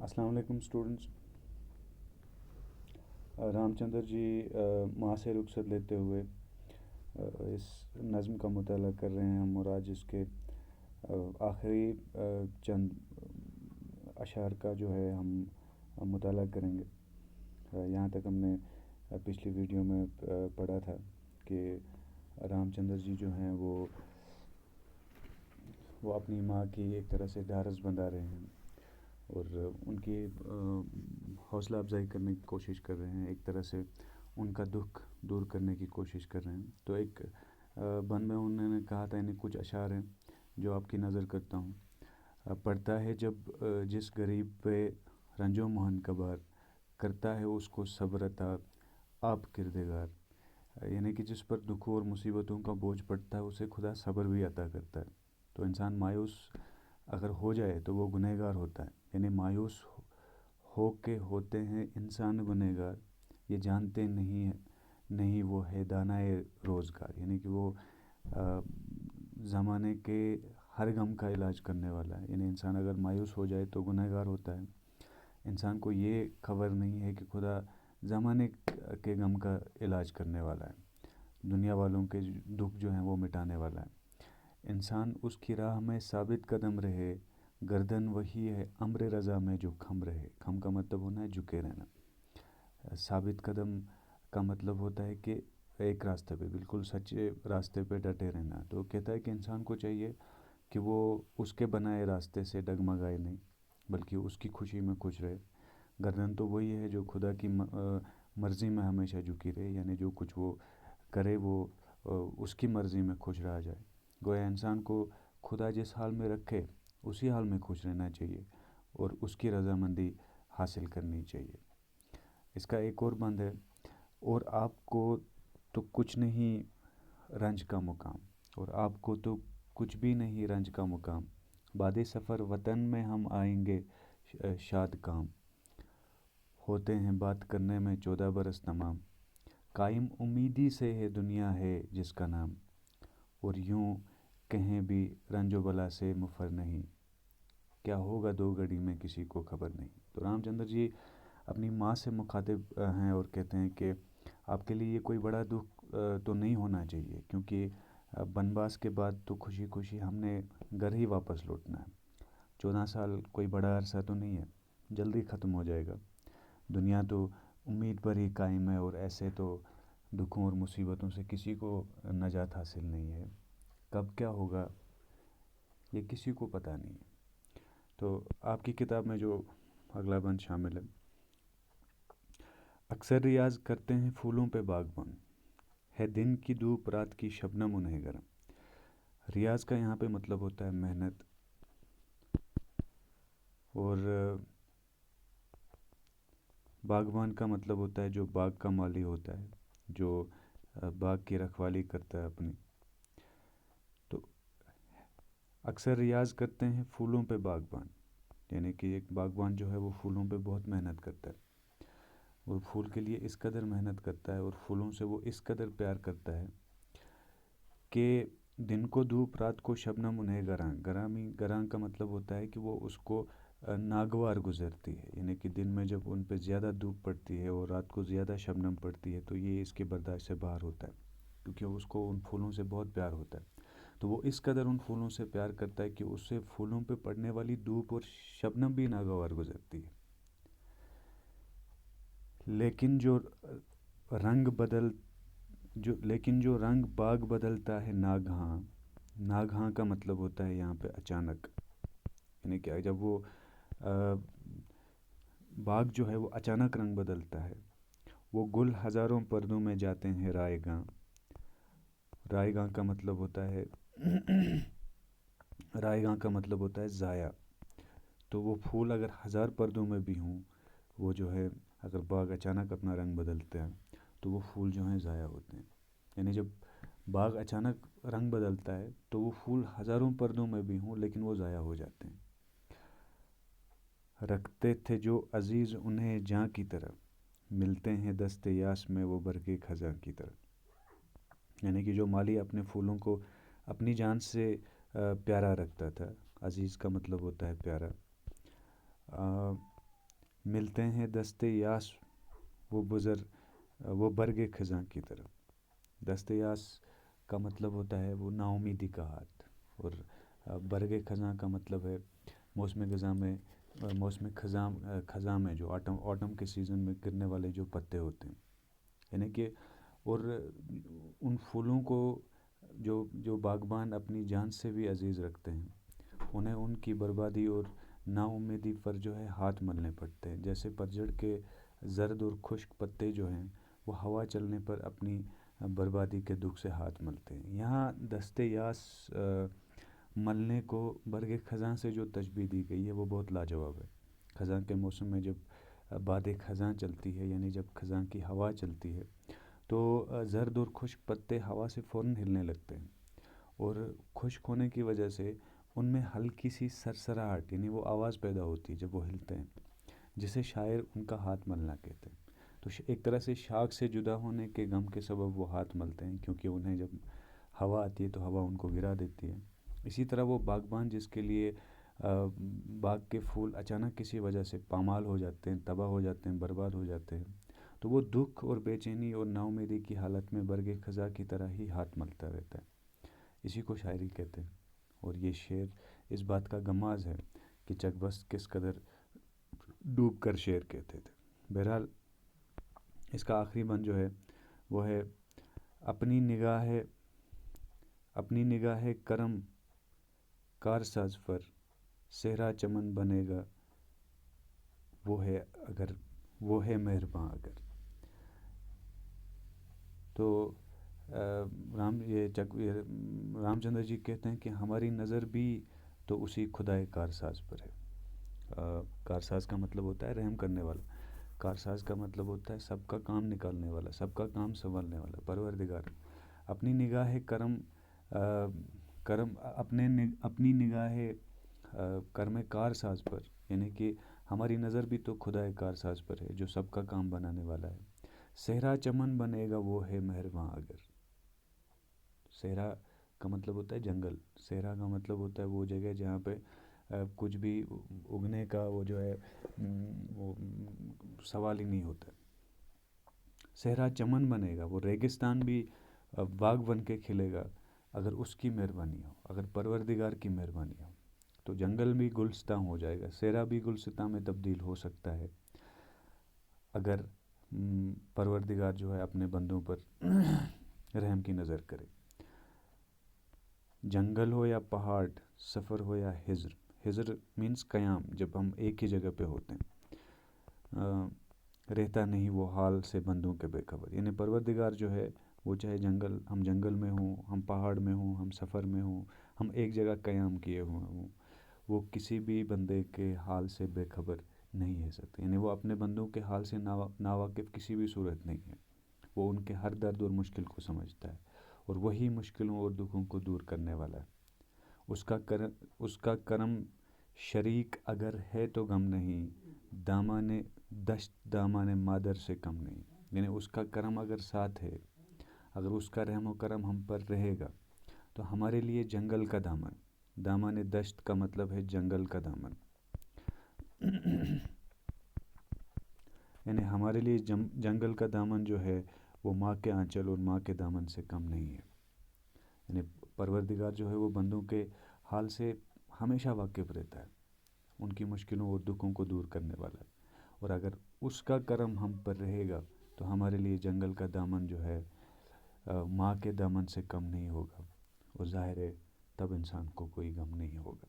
السلام علیکم اسٹوڈنٹس۔ رام چندر جی ماں سے رخصت لیتے ہوئے اس نظم کا مطالعہ کر رہے ہیں ہم، اور آج اس کے آخری چند اشعار کا جو ہے ہم مطالعہ کریں گے۔ یہاں تک ہم نے پچھلی ویڈیو میں پڑھا تھا کہ رام چندر جی جو ہیں وہ اپنی ماں کی ایک طرح سے ڈھارس بندھا رہے ہیں اور ان کی حوصلہ افزائی کرنے کی کوشش کر رہے ہیں، ایک طرح سے ان کا دکھ دور کرنے کی کوشش کر رہے ہیں۔ تو ایک بند میں انہوں نے کہا تھا، انہیں کچھ اشعار ہیں جو آپ کی نظر کرتا ہوں۔ پڑھتا ہے جب جس غریب پہ رنج و محن کا بار، کرتا ہے اس کو صبر عطا آپ کردگار۔ یعنی کہ جس پر دکھوں اور مصیبتوں کا بوجھ پڑتا ہے اسے خدا صبر بھی عطا کرتا ہے۔ تو انسان مایوس اگر ہو جائے تو وہ گنہگار ہوتا ہے، یعنی مایوس ہو کے ہوتے ہیں انسان گنہگار، یہ جانتے نہیں وہ ہے دانائے روزگار۔ یعنی کہ وہ زمانے کے ہر غم کا علاج کرنے والا ہے۔ یعنی انسان اگر مایوس ہو جائے تو گنہگار ہوتا ہے۔ انسان کو یہ خبر نہیں ہے کہ خدا زمانے کے غم کا علاج کرنے والا ہے، دنیا والوں کے دکھ جو ہیں وہ مٹانے والا ہے۔ انسان اس کی راہ میں ثابت قدم رہے، گردن وہی ہے امر رضا میں جو خم رہے۔ خم کا مطلب ہونا ہے جھکے رہنا۔ ثابت قدم کا مطلب ہوتا ہے کہ ایک راستے پہ، بالکل سچے راستے پہ ڈٹے رہنا۔ تو کہتا ہے کہ انسان کو چاہیے کہ وہ اس کے بنائے راستے سے ڈگمگائے نہیں، بلکہ اس کی خوشی میں خوش رہے۔ گردن تو وہی ہے جو خدا کی مرضی میں ہمیشہ جھکی رہے، یعنی جو کچھ وہ کرے وہ اس کی مرضی میں خوش رہا جائے۔ گویا انسان کو خدا جس حال میں رکھے اسی حال میں خوش رہنا چاہیے اور اس کی رضامندی حاصل کرنی چاہیے۔ اس کا ایک اور بند ہے، اور آپ کو تو کچھ نہیں رنج کا مقام، اور آپ کو تو کچھ بھی نہیں رنج کا مقام، بعد سفر وطن میں ہم آئیں گے شاد کام، ہوتے ہیں بات کرنے میں 14 برس تمام، قائم امیدی سے ہے دنیا ہے جس کا نام، اور یوں کہیں بھی رنج و بلا سے مفر نہیں، کیا ہوگا دو گھڑی میں کسی کو خبر نہیں۔ تو رام چندر جی اپنی ماں سے مخاطب ہیں اور کہتے ہیں کہ آپ کے لیے یہ کوئی بڑا دکھ تو نہیں ہونا چاہیے، کیونکہ بنواس کے بعد تو خوشی خوشی ہم نے گھر ہی واپس لوٹنا ہے۔ 14 سال کوئی بڑا عرصہ تو نہیں ہے، جلدی ختم ہو جائے گا۔ دنیا تو امید پر ہی قائم ہے، اور ایسے تو دکھوں اور مصیبتوں سے کسی کو نجات حاصل نہیں ہے۔ کب کیا ہوگا یہ کسی کو پتہ نہیں ہے۔ تو آپ کی کتاب میں جو اگلا بند شامل ہے، اکثر ریاض کرتے ہیں پھولوں پہ باغبان، ہے دن کی دھوپ رات کی شبنم انہیں گرم۔ ریاض کا یہاں پہ مطلب ہوتا ہے محنت، اور باغبان کا مطلب ہوتا ہے جو باغ کا مالی ہوتا ہے، جو باغ کی رکھوالی کرتا ہے اپنی۔ تو اکثر ریاض کرتے ہیں پھولوں پہ باغبان، یعنی کہ ایک باغبان جو ہے وہ پھولوں پہ بہت محنت کرتا ہے، اور پھول کے لیے اس قدر محنت کرتا ہے اور پھولوں سے وہ اس قدر پیار کرتا ہے کہ دن کو دھوپ رات کو شبنم انہیں گراں کا مطلب ہوتا ہے کہ وہ اس کو ناگوار گزرتی ہے، یعنی کہ دن میں جب ان پہ زیادہ دھوپ پڑتی ہے اور رات کو زیادہ شبنم پڑتی ہے تو یہ اس کی برداشت سے باہر ہوتا ہے، کیونکہ اس کو ان پھولوں سے بہت پیار ہوتا ہے۔ تو وہ اس قدر ان پھولوں سے پیار کرتا ہے کہ اس سے پھولوں پہ پڑنے والی دھوپ اور شبنم بھی ناگوار گزرتی ہے۔ لیکن جو رنگ باغ بدلتا ہے ناگہاں، ناگہاں کا مطلب ہوتا ہے یہاں پہ اچانک، یعنی کہ جب وہ باغ جو ہے وہ اچانک رنگ بدلتا ہے، وہ گل ہزاروں پردوں میں جاتے ہیں رائے گاں۔ رائے گاں کا مطلب ہوتا ہے رائے گاں کا مطلب ہوتا ہے ضائع۔ تو وہ پھول اگر 1000 پردوں میں بھی ہوں، وہ جو ہے اگر باغ اچانک اپنا رنگ بدلتے ہیں تو وہ پھول جو ہیں ضائع ہوتے ہیں۔ یعنی جب باغ اچانک رنگ بدلتا ہے تو وہ پھول ہزاروں پردوں میں بھی ہوں لیکن وہ ضائع ہو جاتے ہیں۔ رکھتے تھے جو عزیز انہیں جاں کی طرح، ملتے ہیں دست یاس میں وہ برگے خزاں کی طرح۔ یعنی کہ جو مالی اپنے پھولوں کو اپنی جان سے پیارا رکھتا تھا، عزیز کا مطلب ہوتا ہے پیارا، ملتے ہیں دستے یاس وہ برگ خزاں کی طرف۔ دستے یاس کا مطلب ہوتا ہے وہ نا امیدی کا ہاتھ، اور برگ خزاں کا مطلب ہے موسم خزاں میں جو آٹم کے سیزن میں گرنے والے جو پتے ہوتے ہیں، یعنی کہ اور ان پھولوں کو جو باغبان اپنی جان سے بھی عزیز رکھتے ہیں، انہیں ان کی بربادی اور نا امیدی پر جو ہے ہاتھ ملنے پڑتے ہیں، جیسے پتجھڑ کے زرد اور خشک پتے جو ہیں وہ ہوا چلنے پر اپنی بربادی کے دکھ سے ہاتھ ملتے ہیں۔ یہاں دستے یاس ملنے کو برگ خزاں سے جو تشبیہ دی گئی ہے وہ بہت لاجواب ہے۔ خزاں کے موسم میں جب باد خزاں چلتی ہے، یعنی جب خزاں کی ہوا چلتی ہے، تو زرد اور خشک پتے ہوا سے فوراً ہلنے لگتے ہیں، اور خشک ہونے کی وجہ سے ان میں ہلکی سی سرسراہٹ یعنی وہ آواز پیدا ہوتی ہے جب وہ ہلتے ہیں، جسے شاعر ان کا ہاتھ ملنا کہتے ہیں۔ تو ایک طرح سے شاخ سے جدا ہونے کے غم کے سبب وہ ہاتھ ملتے ہیں، کیونکہ انہیں جب ہوا آتی ہے تو ہوا ان کو گرا دیتی ہے۔ اسی طرح وہ باغبان جس کے لیے باغ کے پھول اچانک کسی وجہ سے پامال ہو جاتے ہیں، تباہ ہو جاتے ہیں، برباد ہو جاتے ہیں، تو وہ دکھ اور بے چینی اور نا امیدی کی حالت میں برگ خزاں کی طرح ہی ہاتھ ملتا رہتا ہے۔ اسی کو شاعری کہتے ہیں، اور یہ شعر اس بات کا غماز ہے کہ چک بست کس قدر ڈوب کر شعر کہتے تھے۔ بہرحال اس کا آخری بند جو ہے وہ ہے اپنی نگاہ کرم کارساز پر صحرا چمن بنے گا وہ ہے مہرباں اگر۔ تو رام چندر جی کہتے ہیں کہ ہماری نظر بھی تو اسی خدائے کارساز پر ہے۔ کارساز کا مطلب ہوتا ہے رحم کرنے والا، کارساز کا مطلب ہوتا ہے سب کا کام نکالنے والا، سب کا کام سنبھالنے والا، پروردگار۔ اپنی نگاہ اپنی نگاہ کرم کارساز پر، یعنی کہ ہماری نظر بھی تو خدائے کارساز پر ہے جو سب کا کام بنانے والا ہے۔ صحرا چمن بنے گا وہ ہے مہرباں اگر۔ صحرا کا مطلب ہوتا ہے جنگل، صحرا کا مطلب ہوتا ہے وہ جگہ جہاں پہ کچھ بھی اگنے کا وہ جو ہے وہ سوال ہی نہیں ہوتا۔ صحرا چمن بنے گا، وہ ریگستان بھی باغ بن کے کھلے گا اگر اس کی مہربانی ہو، اگر پروردگار کی مہربانی ہو، تو جنگل بھی گلستاں ہو جائے گا، صحرا بھی گلستاں میں تبدیل ہو سکتا ہے اگر پروردگار جو ہے اپنے بندوں پر رحم کی نظر کرے۔ جنگل ہو یا پہاڑ، سفر ہو یا ہجر مینس قیام، جب ہم ایک ہی جگہ پہ ہوتے ہیں، رہتا نہیں وہ حال سے بندوں کے بے خبر، یعنی پروردگار جو ہے وہ چاہے ہم جنگل میں ہوں، ہم پہاڑ میں ہوں، ہم سفر میں ہوں، ہم ایک جگہ قیام کیے ہوئے ہوں، وہ کسی بھی بندے کے حال سے بے خبر نہیں ہے سکتے، یعنی وہ اپنے بندوں کے حال سے ناواقف کسی بھی صورت نہیں ہے۔ وہ ان کے ہر درد اور مشکل کو سمجھتا ہے، اور وہی مشکلوں اور دکھوں کو دور کرنے والا ہے۔ اس کا کرم شریک اگر ہے تو غم نہیں، دامان دشت دامان مادر سے کم نہیں، یعنی اس کا کرم اگر ساتھ ہے، اگر اس کا رحم و کرم ہم پر رہے گا تو ہمارے لیے جنگل کا دامان دشت کا مطلب ہے جنگل کا دامن، یعنی ہمارے لیے جنگل کا دامن جو ہے وہ ماں کے آنچل اور ماں کے دامن سے کم نہیں ہے۔ یعنی پروردگار جو ہے وہ بندوں کے حال سے ہمیشہ واقف رہتا ہے، ان کی مشکلوں اور دکھوں کو دور کرنے والا ہے، اور اگر اس کا کرم ہم پر رہے گا تو ہمارے لیے جنگل کا دامن جو ہے ماں کے دامن سے کم نہیں ہوگا، اور ظاہر ہے تب انسان کو کوئی غم نہیں ہوگا۔